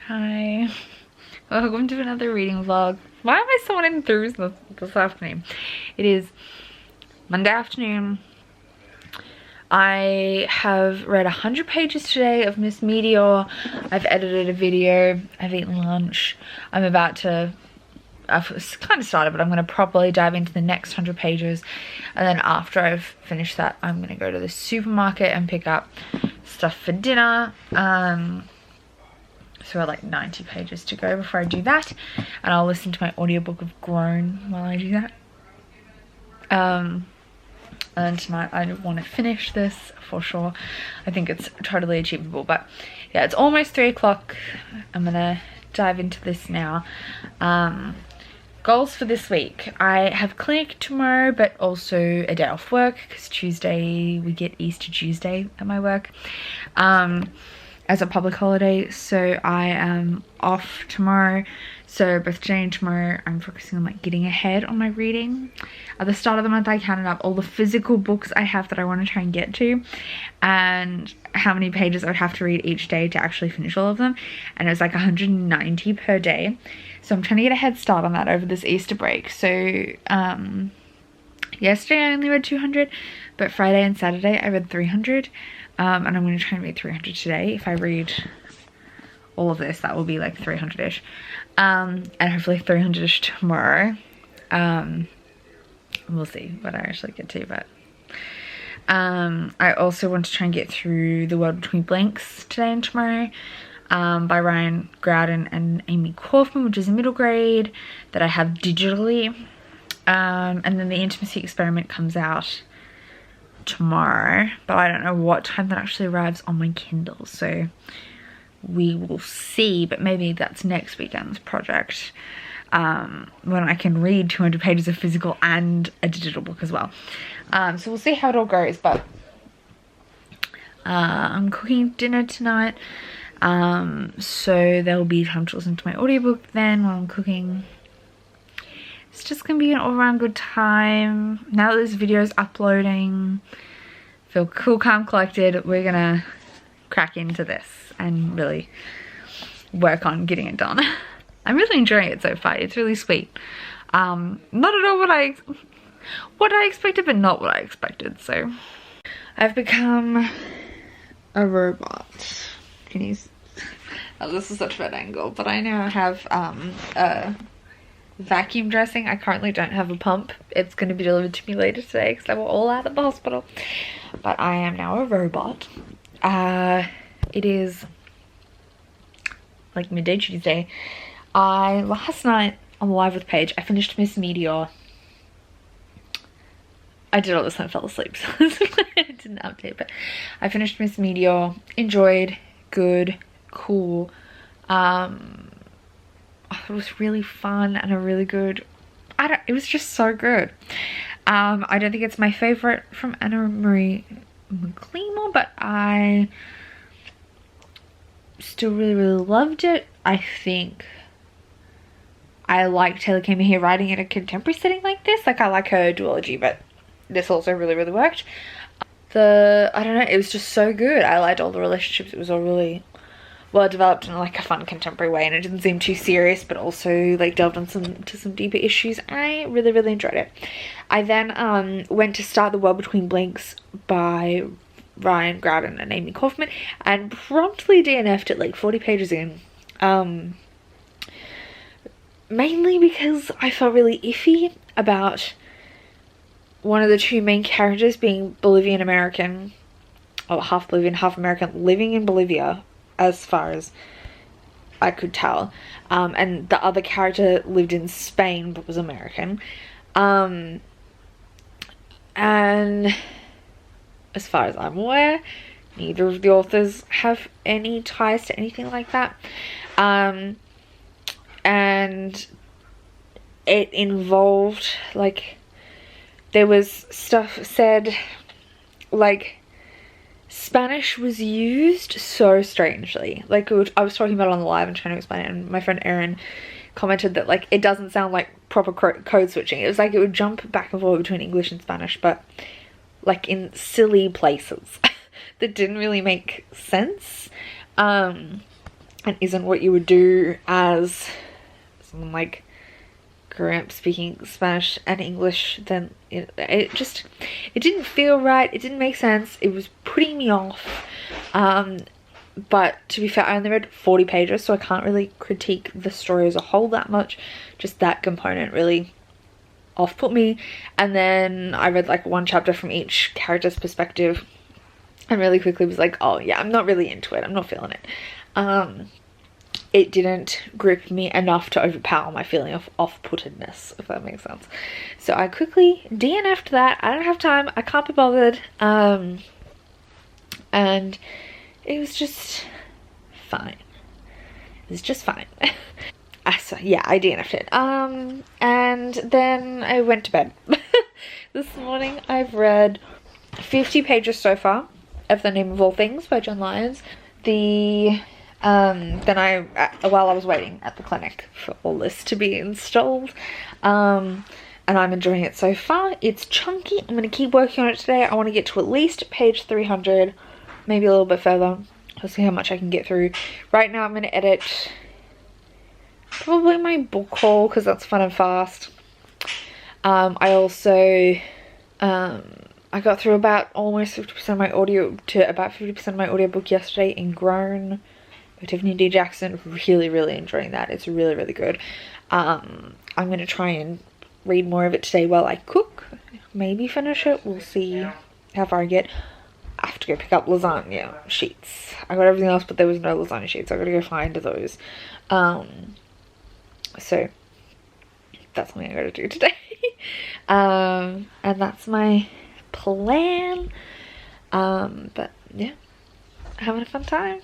Hi, welcome to another reading vlog. Why am I so enthused this afternoon? It is Monday afternoon. I have read 100 pages today of Miss Meteor. I've edited a video. I've eaten lunch. I've kind of started, but I'm going to properly dive into the next 100 pages. And then after I've finished that, I'm going to go to the supermarket and pick up stuff for dinner. So I have like 90 pages to go before I do that. And I'll listen to my audiobook of Grown while I do that. And then tonight I want to finish this for sure. I think it's totally achievable. But yeah, it's almost 3 o'clock. I'm going to dive into this now. Goals for this week. I have clinic tomorrow, but also a day off work because Tuesday we get Easter Tuesday at my work as a public holiday. So I am off tomorrow. So both today and tomorrow I'm focusing on like getting ahead on my reading. At the start of the month I counted up all the physical books I have that I want to try and get to and how many pages I would have to read each day to actually finish all of them, and it was like 190 per day. So I'm trying to get a head start on that over this Easter break. So yesterday I only read 200, but Friday and Saturday I read 300, and I'm going to try and read 300 today. If I read all of this, that will be like 300ish, and hopefully 300ish tomorrow. We'll see what I actually get to, but I also want to try and get through The World Between Blanks today and tomorrow, by Ryan Groudon and Amy Kaufman, which is a middle grade that I have digitally. And then The Intimacy Experiment comes out tomorrow, but I don't know what time that actually arrives on my Kindle, so we will see. But maybe that's next weekend's project, when I can read 200 pages of physical and a digital book as well. So we'll see how it all goes. But I'm cooking dinner tonight, so there'll be time to listen to my audiobook then while I'm cooking. It's just gonna be an all-around good time. Now that this video is uploading, feel cool, calm, collected. We're gonna crack into this and really work on getting it done. I'm really enjoying it so far. It's really sweet. Not at all what I expected, but not what I expected. So I've become a robot. Can you? Oh, this is such a bad angle, but I now have a vacuum dressing. I currently don't have a pump. It's going to be delivered to me later today because they were all out at the hospital. But I am now a robot. It is like midday Tuesday. Last night on the Live with Paige, I finished Miss Meteor. I did all this and I fell asleep, so I didn't update, but I finished Miss Meteor, enjoyed, good, cool. It was really fun and a really good, it was just so good. I don't think it's my favorite from Anna Marie McLean, but I still really loved it. I think I like Taylor Kamer writing in a contemporary setting like this. Like, I like her duology, but this also really worked. I don't know, it was just so good. I liked all the relationships. It was all really well developed in like a fun contemporary way, and it didn't seem too serious, but also like delved into some deeper issues. I really enjoyed it. I then went to start The World Between Blanks by Ryan Groudon and Amy Kaufman, and promptly DNF'd it like 40 pages in. Mainly because I felt really iffy about one of the two main characters being Bolivian American, or half Bolivian, half American, living in Bolivia as far as I could tell. And the other character lived in Spain but was American. And as far as I'm aware, neither of the authors have any ties to anything like that. And it involved, like, there was stuff said, like, Spanish was used so strangely. Like, I was talking about it on the live and trying to explain it, and my friend Erin commented that, like, it doesn't sound like proper code switching. It was like it would jump back and forth between English and Spanish, but like in silly places that didn't really make sense. and isn't what you would do as someone like growing up speaking Spanish and English, then it didn't feel right. It didn't make sense. It was putting me off. But to be fair, I only read 40 pages, so I can't really critique the story as a whole that much. Just that component really off-put me. And then I read like one chapter from each character's perspective and really quickly was like, oh yeah, I'm not really into it. I'm not feeling it. It didn't grip me enough to overpower my feeling of off-puttedness, if that makes sense. So I quickly DNF'd that. I don't have time. I can't be bothered. And it was just fine. It was just fine. So yeah, I DNF'd it. And then I went to bed. This morning I've read 50 pages so far of The Name of All Things by John Lyons. Then while I was waiting at the clinic for all this to be installed, and I'm enjoying it so far. It's chunky. I'm going to keep working on it today. I want to get to at least page 300, maybe a little bit further. I'll see how much I can get through. Right now I'm going to edit probably my book haul because that's fun and fast. I also I got through about almost 50% of my audio to about 50% of my audiobook yesterday in Grown by Tiffany D. Jackson. Really enjoying that. It's really good. I'm going to try and read more of it today while I cook. Maybe finish it. We'll see how far I get. I have to go pick up lasagna sheets. I got everything else, but there was no lasagna sheets. I gotta go find those. So that's something I gotta do today. And that's my plan. But yeah, having a fun time.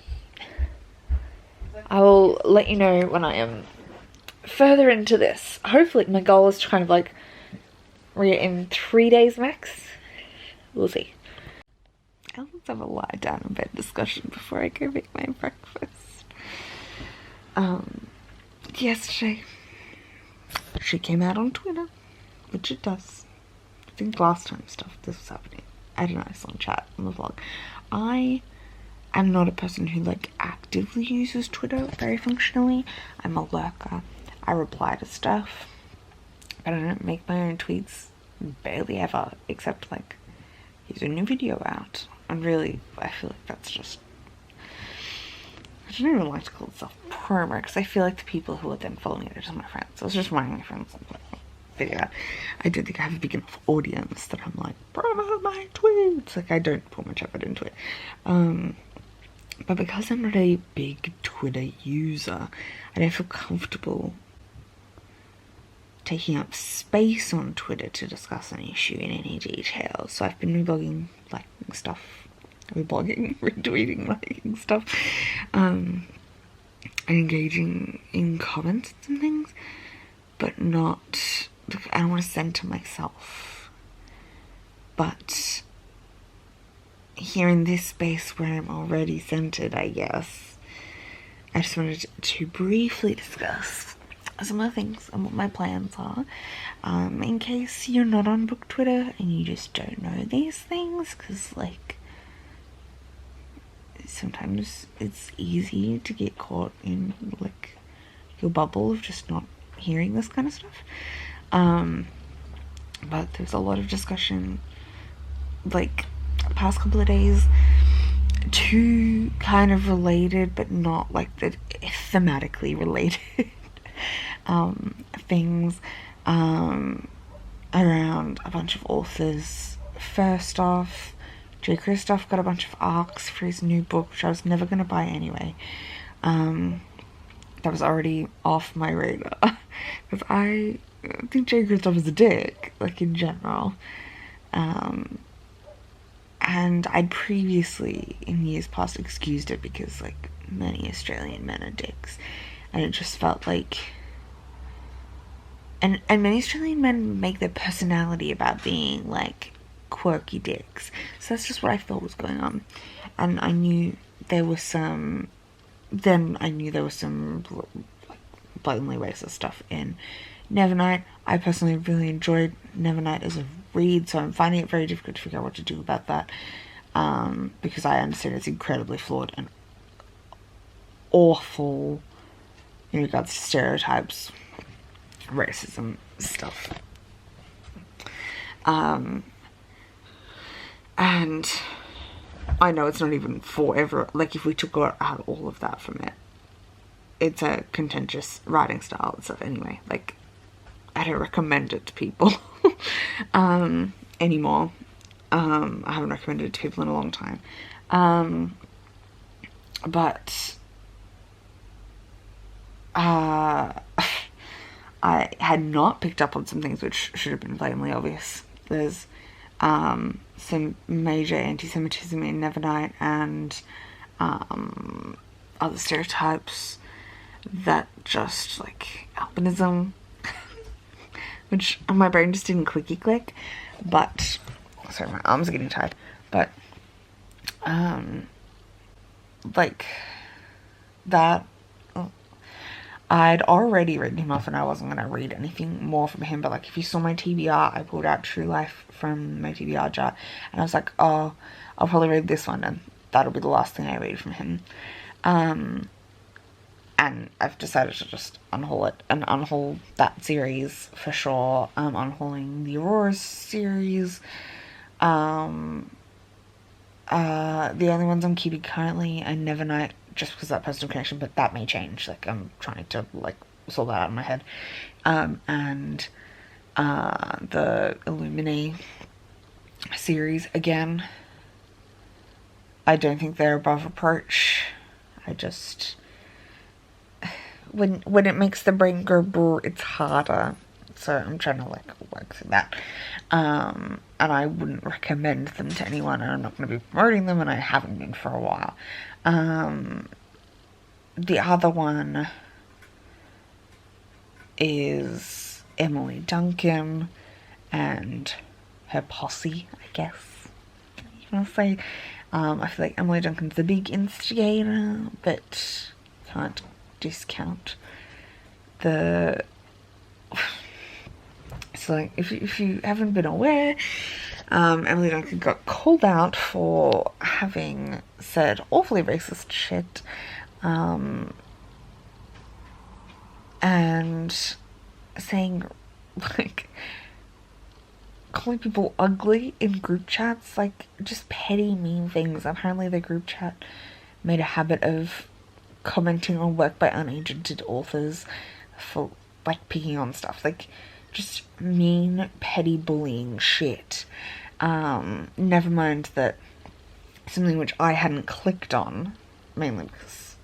I will let you know when I am further into this. Hopefully my goal is to kind of like read it in 3 days max. We'll see. Let's have a lie down in bed discussion before I go make my breakfast. Yesterday she came out on Twitter, which it does. I think last time this was happening. I don't know, I saw in chat on the vlog. I am not a person who like actively uses Twitter very functionally. I'm a lurker. I reply to stuff, but I don't make my own tweets barely ever, except like here's a new video out. And really, I feel like that's just, I don't even like to call it self-promo, because I feel like the people who are then following it are just my friends. So I was just reminding my friends of the video. I don't think I have a big enough audience that I'm like, promote my tweets. Like, I don't put much effort into it. But because I'm not a big Twitter user, I don't feel comfortable taking up space on Twitter to discuss an issue in any detail. So I've been reblogging, liking stuff, retweeting, liking stuff, and engaging in comments and things, but not, I don't want to center myself. But here in this space where I'm already centered, I guess, I just wanted to briefly discuss some of the things and what my plans are, in case you're not on book Twitter and you just don't know these things, because like sometimes it's easy to get caught in like your bubble of just not hearing this kind of stuff. But there's a lot of discussion like past couple of days, two kind of related but not like the thematically related things around a bunch of authors. First off, J. Kristoff got a bunch of arcs for his new book, which I was never going to buy anyway. That was already off my radar, because I think J. Kristoff is a dick, like in general. And I'd previously, in years past, excused it because like many Australian men are dicks. And it just felt like, and many Australian men make their personality about being like quirky dicks. So that's just what I felt was going on. And I knew there was some, then I knew there was some like blatantly racist stuff in Nevernight. I personally really enjoyed Nevernight as a read, so I'm finding it very difficult to figure out what to do about that, because I understand it's incredibly flawed and awful in regards to stereotypes, racism stuff. And I know it's not even forever, like if we took out all of that from it, it's a contentious writing style and stuff anyway. Like, I don't recommend it to people anymore. I haven't recommended it to people in a long time. But I had not picked up on some things which should have been blatantly obvious. There's some major anti-Semitism in Nevernight, and other stereotypes that just, like, albinism, which my brain just didn't clicky click. But sorry, my arms are getting tired. But like that, I'd already written him off and I wasn't going to read anything more from him. But like, if you saw my TBR, I pulled out True Life from my TBR jar, and I was like, oh, I'll probably read this one and that'll be the last thing I read from him. And I've decided to just unhaul it and unhaul that series for sure. I'm unhauling the Aurora series. The only ones I'm keeping currently are Nevernight, just because of that personal connection, but that may change. Like, I'm trying to, like, sort that out in my head. And the Illumine series, again, I don't think they're above reproach. I just, when it makes the brain go brr, it's harder. So I'm trying to, like, work through that. And I wouldn't recommend them to anyone, and I'm not going to be promoting them, and I haven't been for a while. The other one is Emily Duncan and her posse, I guess you want to say. I feel like Emily Duncan's the big instigator, but can't discount the... So if you haven't been aware, Emily Duncan got called out for having said awfully racist shit, and saying, like, calling people ugly in group chats, like, just petty, mean things. Apparently the group chat made a habit of commenting on work by unagented authors for, like, picking on stuff, like, just mean, petty bullying shit. Never mind that something which I hadn't clicked on, mainly because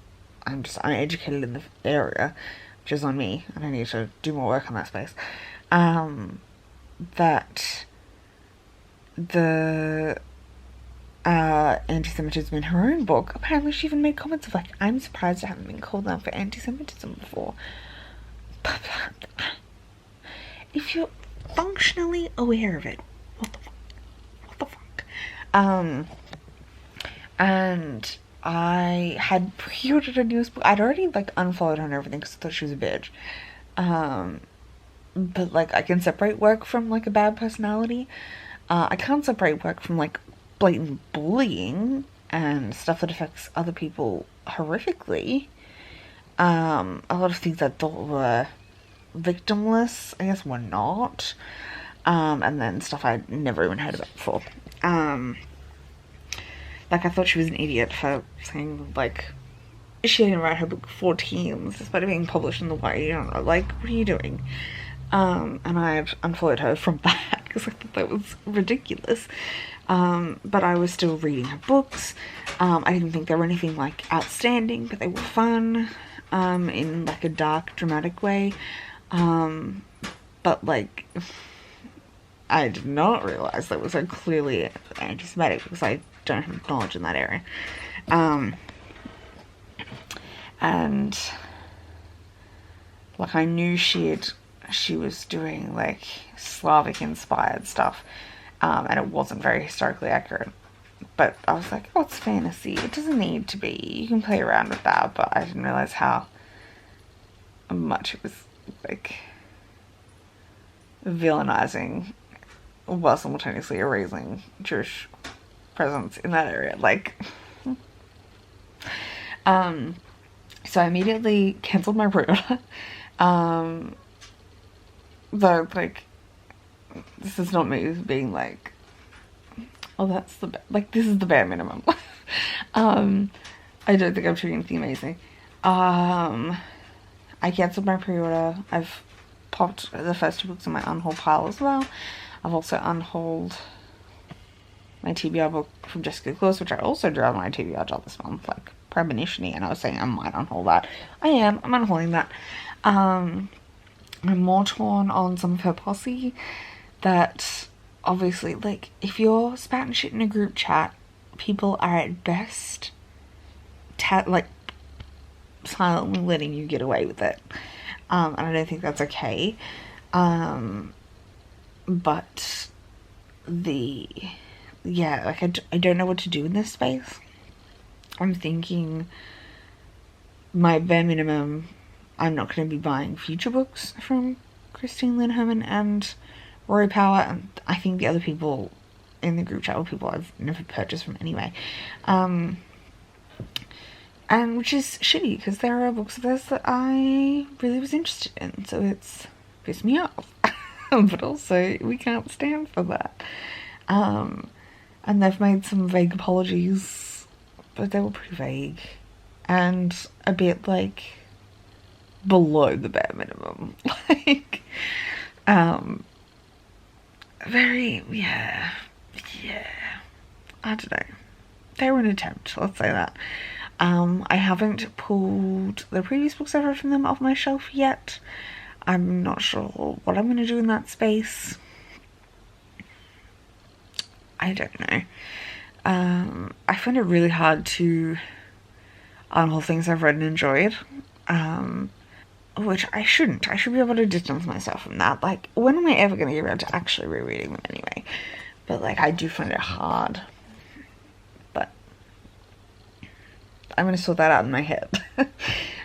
I'm just uneducated in the area, which is on me, and I need to do more work on that space, that the anti-Semitism in her own book, apparently she even made comments of, like, I'm surprised I haven't been called out for anti-Semitism before. If you're functionally aware of it, what the fuck? And I had pre-ordered a newest book. I'd already, like, unfollowed her and everything because I thought she was a bitch. But, like, I can separate work from, like, a bad personality. I can't separate work from, like, blatant bullying and stuff that affects other people horrifically. A lot of things I thought were victimless, I guess, were not. And then stuff I'd never even heard about before. Like, I thought she was an idiot for saying, like, she didn't write her book for teens, despite it being published in the YA. You don't know, like, what are you doing? And I've unfollowed her from that, because I thought that was ridiculous. But I was still reading her books. I didn't think they were anything, like, outstanding, but they were fun, in, like, a dark, dramatic way. But, like, I did not realize that was so clearly anti-Semitic, because I don't have knowledge in that area. And, like, I knew she was doing, like, Slavic-inspired stuff, and it wasn't very historically accurate. But I was like, oh, it's fantasy. It doesn't need to be. You can play around with that. But I didn't realize how much it was, like, villainizing while simultaneously erasing Jewish presence in that area. Like, So I immediately cancelled my pre-order. Though, like, this is not me being like, oh, that's the, like, this is the bare minimum. I don't think I'm doing anything amazing. I cancelled my pre-order. I've popped the first 2 books in my unhaul pile as well. I've also unhauled my TBR book from Jessica Claus, which I also drew on my TBR job this month, like premonition-y, and I was saying I might unhaul that. I'm unhauling that. I'm more torn on some of her posse that obviously, like, if you're spouting shit in a group chat, people are at best like silently letting you get away with it, and I don't think that's okay. But yeah, like, I don't know what to do in this space. I'm thinking my bare minimum, I'm not going to be buying future books from Christine Lynn Herman and Rory Power, and I think the other people in the group chat were people I've never purchased from anyway. And which is shitty, because there are books of theirs that I really was interested in, so it's pissed me off. But also, we can't stand for that. And they've made some vague apologies, but they were pretty vague. And a bit, like, below the bare minimum. Like, very, yeah, I don't know. They were an attempt, let's say that. I haven't pulled the previous books I've read from them off my shelf yet. I'm not sure what I'm going to do in that space. I don't know. I find it really hard to unhaul things I've read and enjoyed. Which I shouldn't. I should be able to distance myself from that. Like, when am I ever going to get around to actually rereading them anyway? But, like, I do find it hard. But I'm going to sort that out in my head.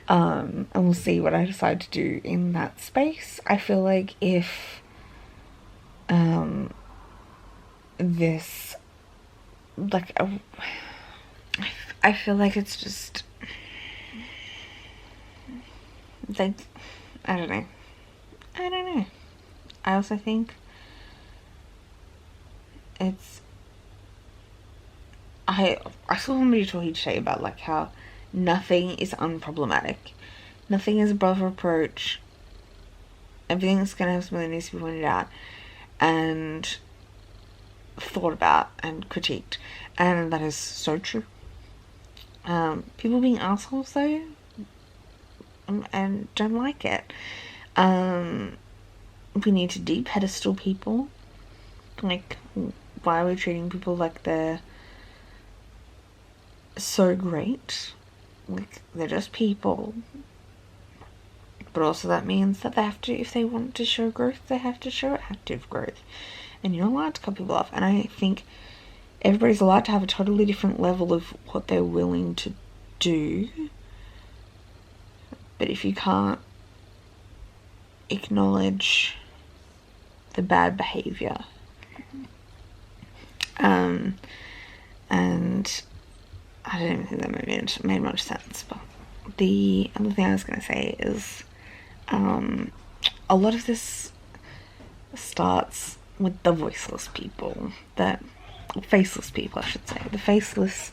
And we'll see what I decide to do in that space. I feel like if this, like, I feel like it's just, like, I don't know. I also think it's, I saw somebody talking today about, like, how nothing is unproblematic. Nothing is above reproach. Everything's gonna have something that needs to be pointed out and thought about and critiqued. And that is so true. People being assholes, though, and don't like it. We need to de-pedestal people. Like, why are we treating people like they're so great? Like, they're just people. But also that means that they have to, if they want to show growth, they have to show active growth. And you're not allowed to cut people off. And I think everybody's allowed to have a totally different level of what they're willing to do. But if you can't acknowledge the bad behaviour, and I don't even think that made much sense. But the other thing I was going to say is, a lot of this starts with the voiceless people, faceless people, I should say, the faceless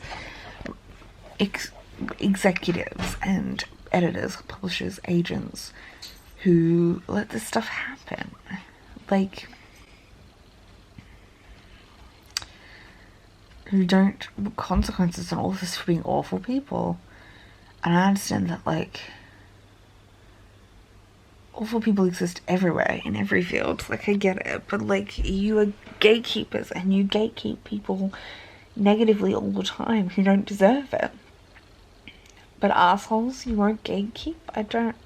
executives and editors, publishers, agents who let this stuff happen. Like, who don't consequences and all this for being awful people. And I understand that, like, awful people exist everywhere, in every field. Like, I get it. But, like, you are gatekeepers, and you gatekeep people negatively all the time who don't deserve it. But assholes, you won't gatekeep? I don't.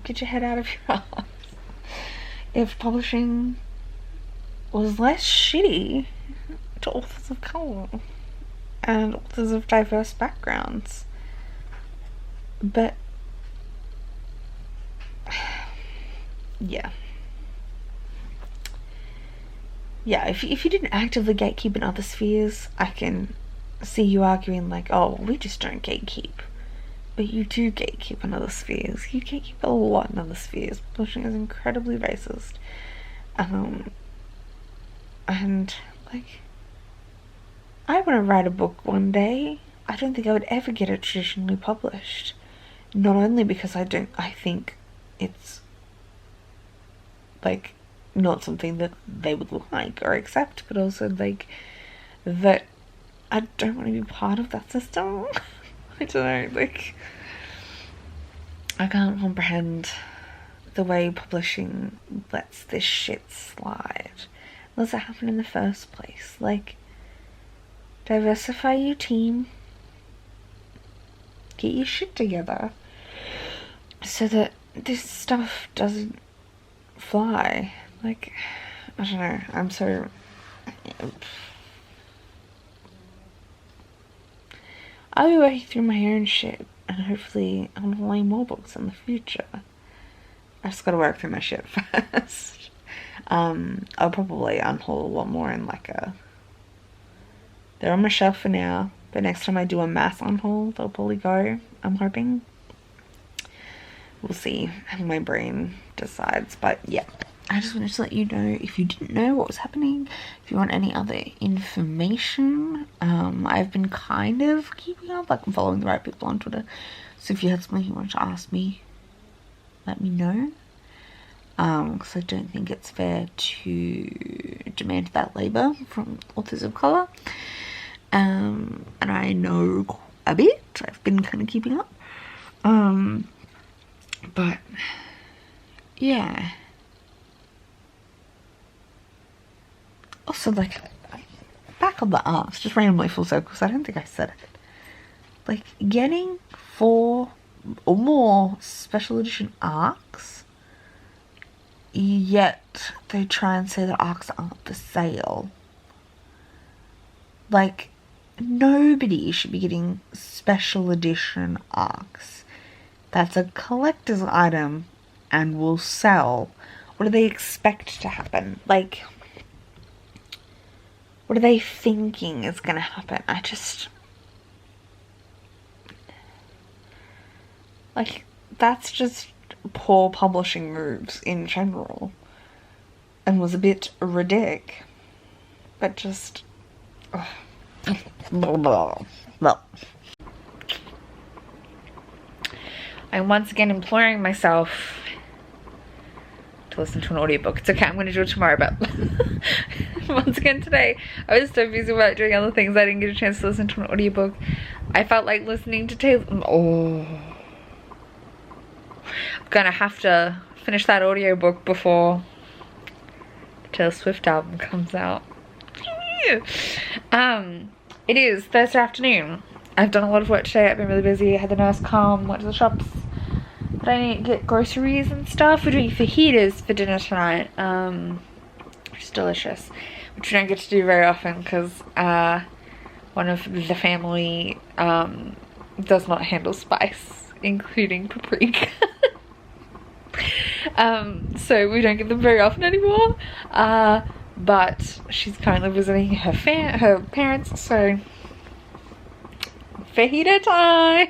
Get your head out of your ass. If publishing was less shitty to authors of colour and authors of diverse backgrounds, but yeah, if you didn't actively gatekeep in other spheres, I can see you arguing like, oh, we just don't gatekeep. But you do gatekeep in other spheres. You gatekeep a lot in other spheres. Publishing is incredibly racist. And like, I want to write a book one day. I don't think I would ever get it traditionally published. Not only because I think it's like not something that they would like or accept, but also like that I don't want to be part of that system. I don't know, like, I can't comprehend the way publishing lets this shit slide. Let's it happen in the first place. Like, diversify your team, get your shit together so that this stuff doesn't fly. Like, I don't know, I'm so... I'll be working through my own shit, and hopefully I'll lay more books in the future. I just gotta work through my shit first. I'll probably unhaul a lot more in like a... They're on my shelf for now, but next time I do a mass unhaul, they'll probably go, I'm hoping. We'll see how my brain decides, but yeah. I just wanted to let you know, if you didn't know what was happening, if you want any other information, I've been kind of keeping up, like I'm following the right people on Twitter, so if you had something you wanted to ask me, let me know, because I don't think it's fair to demand that labour from authors of colour, and I know a bit, I've been kind of keeping up, but yeah. Also, like, back on the arcs, just randomly full circle, because I don't think I said it. Like, getting 4 or more special edition arcs, yet they try and say that arcs aren't for sale. Like, nobody should be getting special edition arcs. That's a collector's item and will sell. What do they expect to happen? Like... What are they thinking is going to happen? I just... Like, that's just poor publishing moves in general. And was a bit ridiculous. But just... Well. I'm once again imploring myself to listen to an audiobook. It's okay, I'm going to do it tomorrow, but... Once again today, I was so busy about doing other things I didn't get a chance to listen to an audiobook. I felt like listening to Taylor... Oh. I'm gonna have to finish that audiobook before the Taylor Swift album comes out. It is Thursday afternoon. I've done a lot of work today. I've been really busy. I had the nurse come, went to the shops. But I need to get groceries and stuff. We're doing fajitas for dinner tonight. Which is delicious. Which we don't get to do very often because one of the family does not handle spice, including paprika. So we don't get them very often anymore. But she's currently visiting her parents, so fajita time.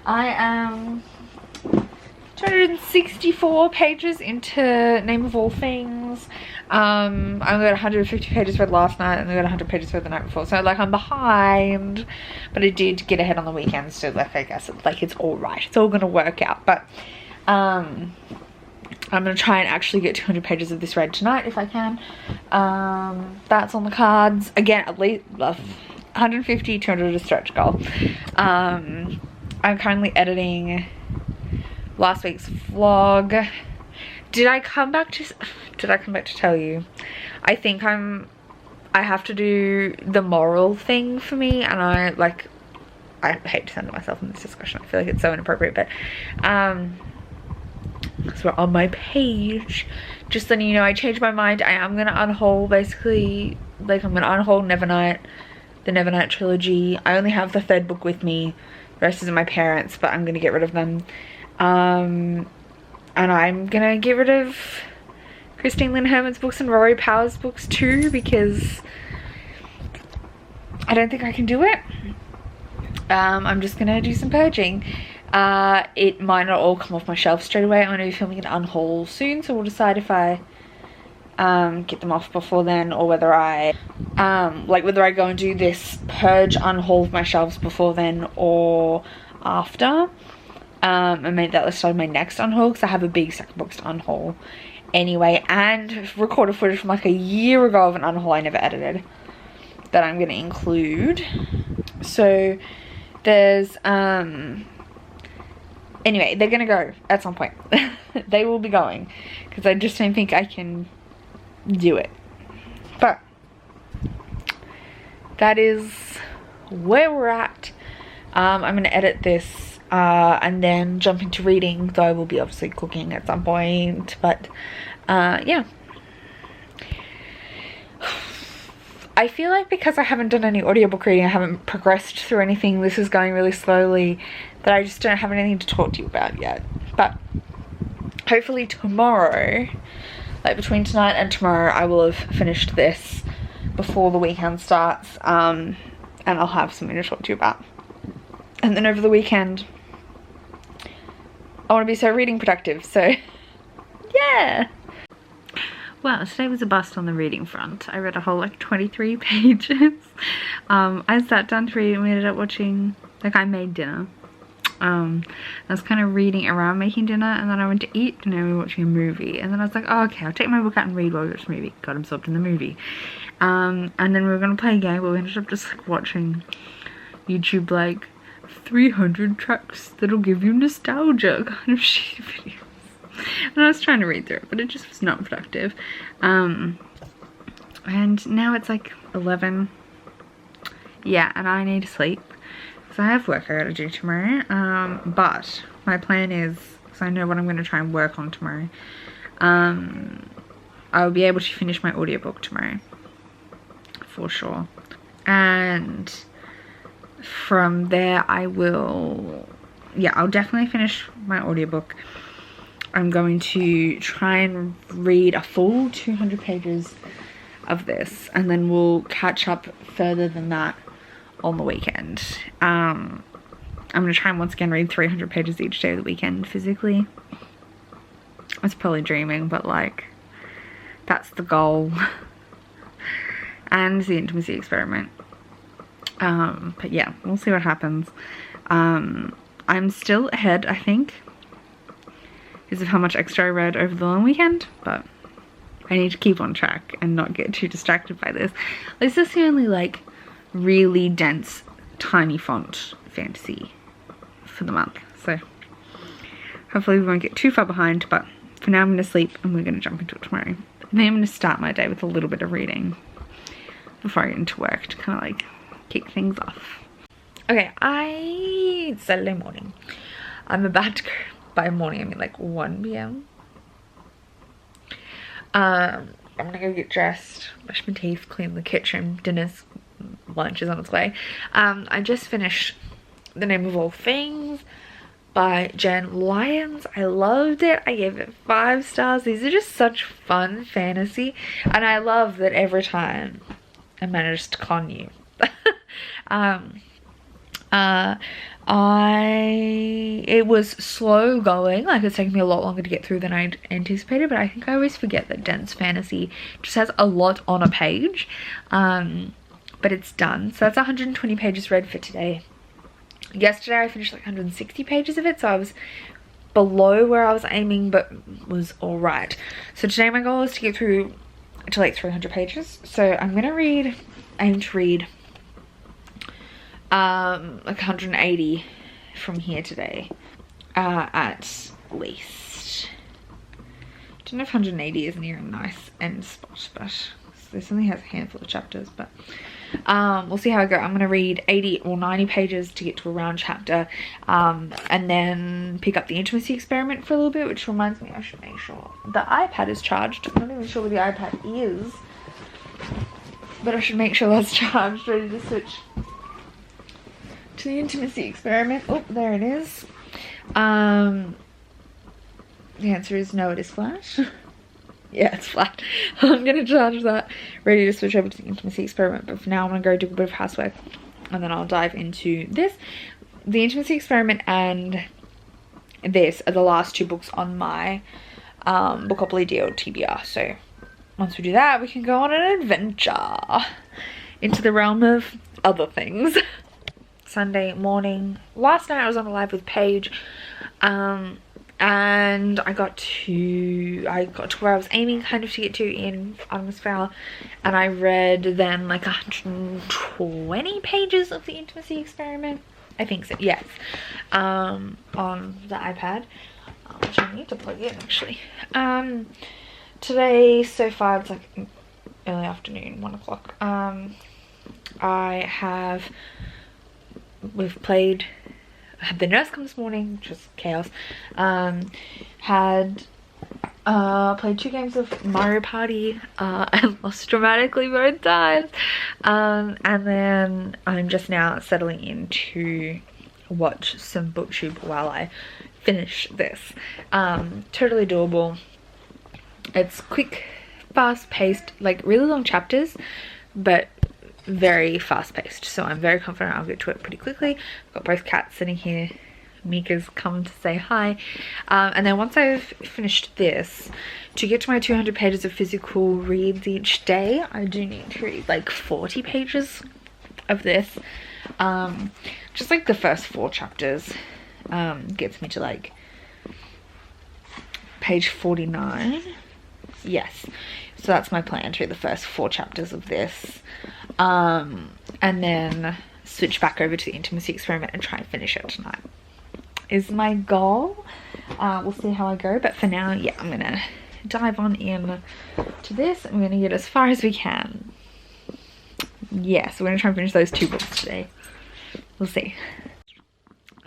I am 264 pages into Name of All Things. I got 150 pages read last night and I got 100 pages read the night before, so like I'm behind, but I did get ahead on the weekends, so like I guess it's all right, it's all gonna work out. But I'm gonna try and actually get 200 pages of this read tonight if I can. That's on the cards again. At least 150, 200 is a stretch goal. I'm currently editing last week's vlog. Did I come back to tell you? I think I have to do the moral thing for me, and I hate to send myself in this discussion. I feel like it's so inappropriate, but because we're on my page, just letting you know I changed my mind. I am gonna unhaul, basically, like I'm gonna unhaul Nevernight, the Nevernight trilogy. I only have the 3rd book with me. The rest is in my parents, but I'm gonna get rid of them. And I'm gonna get rid of Christine Lynn Herman's books and Rory Power's books too, because I don't think I can do it. I'm just gonna do some purging. It might not all come off my shelf straight away. I'm gonna be filming an unhaul soon, so we'll decide if I get them off before then, or whether I whether I go and do this purge unhaul of my shelves before then or after. And maybe that will start my next unhaul, because I have a big second box to unhaul anyway, and recorded footage from like a year ago of an unhaul I never edited that I'm going to include. So there's anyway, they're going to go at some point. They will be going, because I just don't think I can do it. But that is where we're at. I'm going to edit this and then jump into reading, though I will be obviously cooking at some point. But yeah, I feel like because I haven't done any audiobook reading, I haven't progressed through anything, this is going really slowly, that I just don't have anything to talk to you about yet. But hopefully tomorrow, like between tonight and tomorrow, I will have finished this before the weekend starts, and I'll have something to talk to you about. And then over the weekend, I want to be so reading productive, so yeah. Well, today was a bust on the reading front. I read a whole like 23 pages. I sat down to read and we ended up watching, like, I made dinner. I was kind of reading around making dinner, and then I went to eat and then we were watching a movie, and then I was like, oh, okay, I'll take my book out and read while we watch a movie. Got absorbed in the movie. And then we were going to play a game, but we ended up just like watching YouTube like 300 tracks that'll give you nostalgia kind of shitty videos. And I was trying to read through it, but it just was not productive. And now it's like 11. Yeah, and I need to sleep, because I have work I gotta do tomorrow. But my plan is, because I know what I'm going to try and work on tomorrow, I'll be able to finish my audiobook tomorrow, for sure. And from there I will, yeah, I'll definitely finish my audiobook. I'm going to try and read a full 200 pages of this, and then we'll catch up further than that on the weekend. I'm going to try and once again read 300 pages each day of the weekend physically. It's probably dreaming, but like, that's the goal. And the intimacy experiment. But yeah, we'll see what happens. I'm still ahead, I think, because of how much extra I read over the long weekend, but I need to keep on track and not get too distracted by this. This is the only like really dense, tiny font fantasy for the month, so hopefully we won't get too far behind. But for now I'm going to sleep and we're going to jump into it tomorrow. And then I'm going to start my day with a little bit of reading before I get into work to kind of like kick things off. Okay, it's Saturday morning. I'm about to go, by morning I mean like 1 p.m. I'm gonna go get dressed, brush my teeth, clean the kitchen, lunch is on its way. I just finished The Name of All Things by Jen Lyons. I loved it. I gave it 5 stars. These are just such fun fantasy, and I love that every time I managed to con you. It was slow going, like it's taken me a lot longer to get through than I'd anticipated, but I think I always forget that dense fantasy just has a lot on a page. But it's done. So that's 120 pages read for today. Yesterday I finished like 160 pages of it, so I was below where I was aiming, but was alright. So today my goal is to get through to like 300 pages. So I'm gonna aim to read like 180 from here today, at least. I don't know if 180 is near a nice end spot, but this only has a handful of chapters, but we'll see how I go. I'm gonna read 80 or 90 pages to get to a round chapter, and then pick up the intimacy experiment for a little bit, which reminds me I should make sure the iPad is charged. I'm not even sure where the iPad is, but I should make sure that's charged, ready to switch to the intimacy experiment. Oh, there it is. The answer is no, it is flash. Yeah, it's flat. I'm gonna charge that, ready to switch over to the Intimacy Experiment, but for now I'm gonna go do a bit of housework and then I'll dive into this. The Intimacy Experiment and this are the last two books on my Bookopoly deal TBR. So once we do that, we can go on an adventure into the realm of other things. Sunday morning. Last night I was on a live with Paige, and I got to where I was aiming kind of to get to in Artemis Fowl, and I read then like 120 pages of the Intimacy Experiment. I think so, yes. On the iPad, which I need to plug in actually. Today so far it's like early afternoon, 1 o'clock. We've played, I had the nurse come this morning, which was chaos. Played 2 games of Mario Party and lost dramatically both times. And then I'm just now settling in to watch some booktube while I finish this. Totally doable. It's quick, fast paced, like really long chapters, but very fast paced, so I'm very confident I'll get to it pretty quickly. I've got both cats sitting here. Mika's come to say hi. And then once I've finished this, to get to my 200 pages of physical reads each day, I do need to read like 40 pages of this. Just like the first 4 chapters gets me to like page 49. Yes, so that's my plan, to read the first 4 chapters of this, and then switch back over to the Intimacy Experiment and try and finish it tonight is my goal. We'll see how I go, but for now, yeah, I'm gonna dive on in to this. I'm gonna get as far as we can. Yeah, so we're gonna try and finish those 2 books today. We'll see.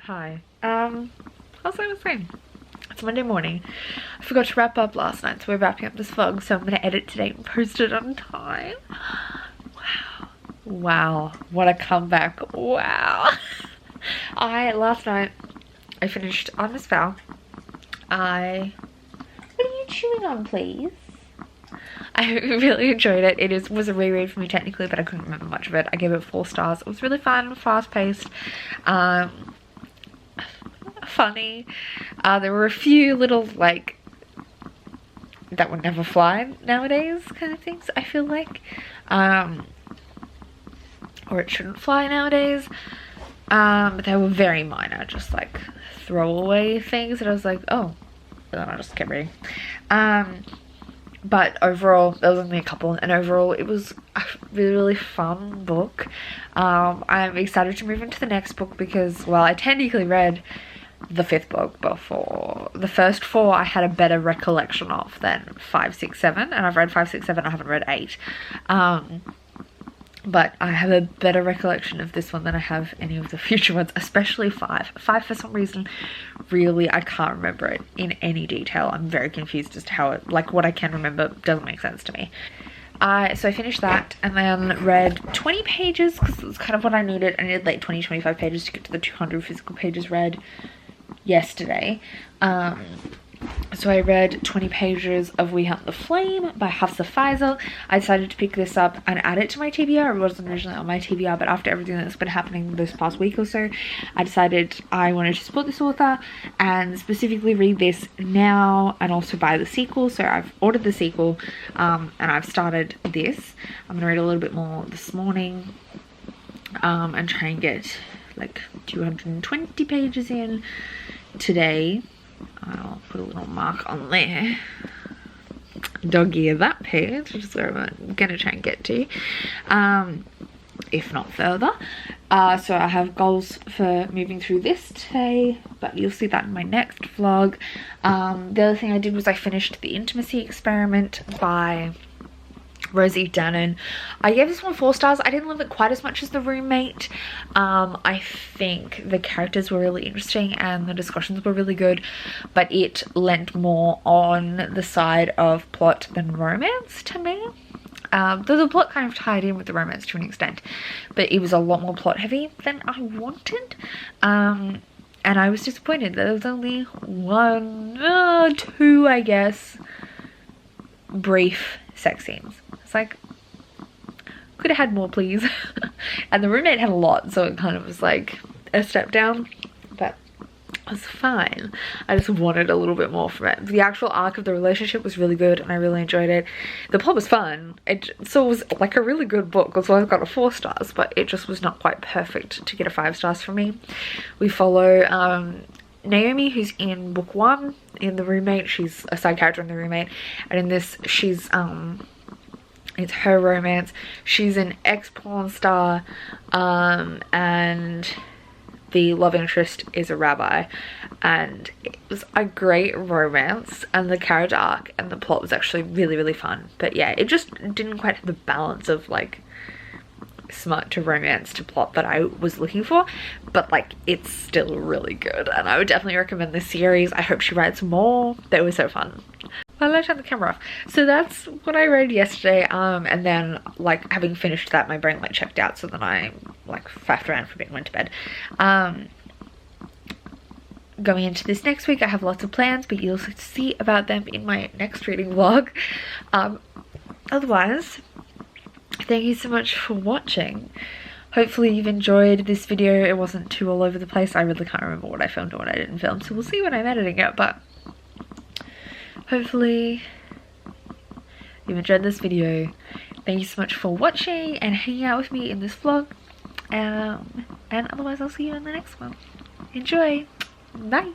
Hi. How's I was saying? It's Monday morning. I forgot to wrap up last night, so we're wrapping up this vlog, so I'm gonna edit today and post it on time. Wow, what a comeback. Wow. Last night I finished Artemis Fowl. What are you chewing on, please? I really enjoyed it. It was a reread for me technically, but I couldn't remember much of it. I gave it 4 stars. It was really fun, fast paced, funny. There were a few little like that would never fly nowadays kind of things, I feel like, or it shouldn't fly nowadays, but they were very minor, just like throwaway things that I was like, oh, and then I just kept reading. But overall, there was only a couple, and overall it was a really, really fun book. I'm excited to move into the next book because, well, I technically read the 5th book before. The first 4 I had a better recollection of than 5, 6, 7, and I've read 5, 6, 7, I haven't read 8. But I have a better recollection of this one than I have any of the future ones, especially 5. 5, for some reason, really, I can't remember it in any detail. I'm very confused as to how it, like, what I can remember doesn't make sense to me. So I finished that and then read 20 pages because it was kind of what I needed. I needed like 20, 25 pages to get to the 200 physical pages read yesterday. So I read 20 pages of We Hunt the Flame by Hafsa Faisal. I decided to pick this up and add it to my TBR. It wasn't originally on my TBR, but after everything that's been happening this past week or so, I decided I wanted to support this author and specifically read this now and also buy the sequel. So I've ordered the sequel, and I've started this. I'm going to read a little bit more this morning, and try and get like 220 pages in today. I'll put a little mark on there. Dog ear that page, which is where I'm gonna try and get to, if not further. So I have goals for moving through this today, but you'll see that in my next vlog. The other thing I did was I finished The Intimacy Experiment by Rosie Dannon. I gave this one 4 stars. I didn't love it quite as much as The Roommate. I think the characters were really interesting and the discussions were really good, but it lent more on the side of plot than romance to me. Though the plot kind of tied in with the romance to an extent, but it was a lot more plot heavy than I wanted. And I was disappointed that there was only 1, 2, I guess, brief sex scenes. It's like, could have had more, please. And the roommate had a lot, so it kind of was like a step down, but it was fine. I just wanted a little bit more from it. The actual arc of the relationship was really good and I really enjoyed it. The plot was fun. It was like a really good book. That's why I got a 4 stars, but it just was not quite perfect to get a 5 stars from me. We follow Naomi, who's in book 1 in The Roommate. She's a side character in The Roommate, and in this she's it's her romance. She's an ex-porn star, and the love interest is a rabbi, and it was a great romance, and the character arc and the plot was actually really, really fun. But yeah, it just didn't quite have the balance of like smart to romance to plot that I was looking for, but like it's still really good and I would definitely recommend this series. I hope she writes more. They were so fun. I'll let turn the camera off. So that's what I read yesterday, and then like having finished that, my brain like checked out, so then I like faffed around for a bit and went to bed. Going into this next week, I have lots of plans, but you'll see about them in my next reading vlog. Otherwise, thank you so much for watching. Hopefully you've enjoyed this video. It wasn't too all over the place. I really can't remember what I filmed or what I didn't film, so we'll see when I'm editing it, but hopefully you've enjoyed this video. Thank you so much for watching and hanging out with me in this vlog, and otherwise I'll see you in the next one. Enjoy. Bye.